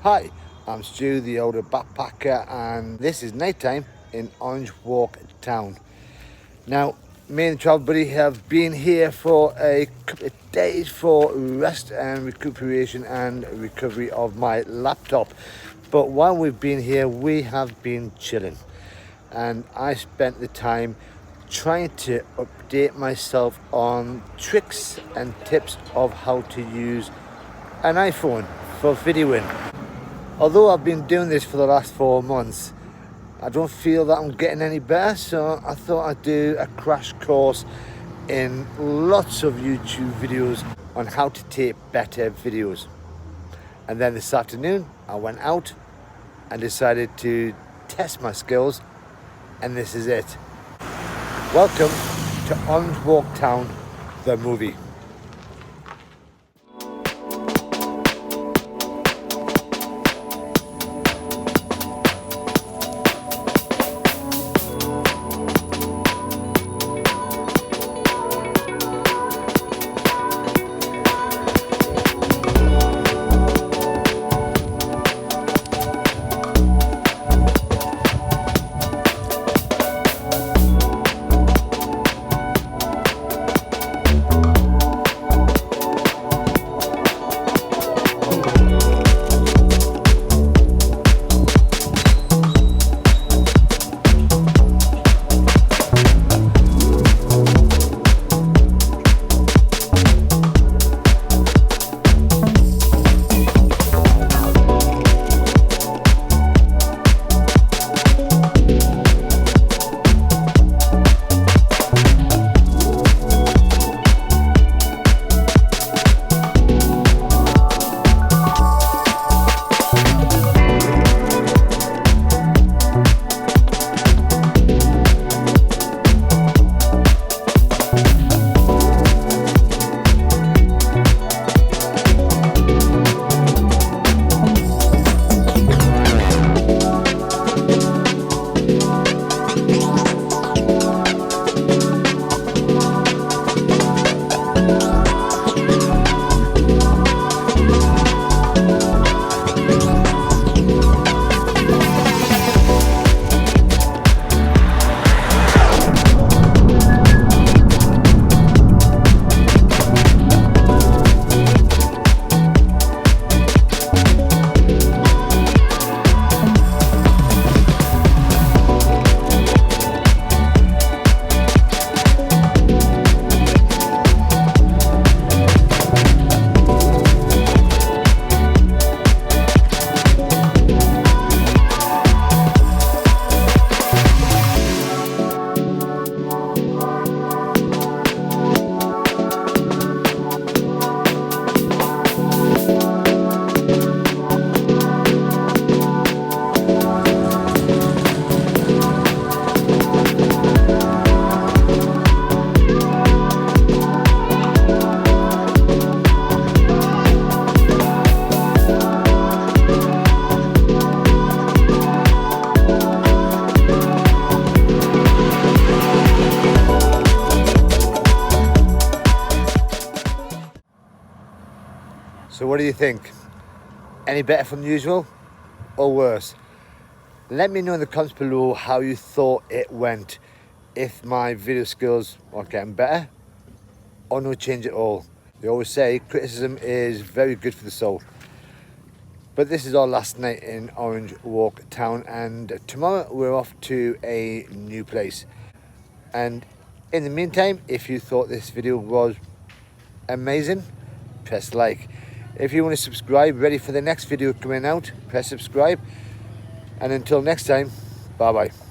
Hi, I'm Stu, the older backpacker, and this is nighttime in Orange Walk Town. Now, me and the travel buddy have been here for a couple of days for rest and recuperation and recovery of my laptop. But while we've been here, we have been chilling. And I spent the time trying to update myself on tricks and tips of how to use an iPhone for videoing. Although I've been doing this for the last 4 months, I don't feel that I'm getting any better, so I thought I'd do a crash course in lots of YouTube videos on how to take better videos. And then this afternoon I went out and decided to test my skills, and this is it. Welcome to Orange Walk Town, the movie. So what do you think? Any better from usual or worse? Let me know in the comments below how you thought it went. If my video skills are getting better or no change at all. They always say criticism is very good for the soul. But this is our last night in Orange Walk Town, and tomorrow we're off to a new place. And in the meantime, if you thought this video was amazing, press like. If you want to subscribe, ready for the next video coming out, press subscribe. And until next time, bye bye.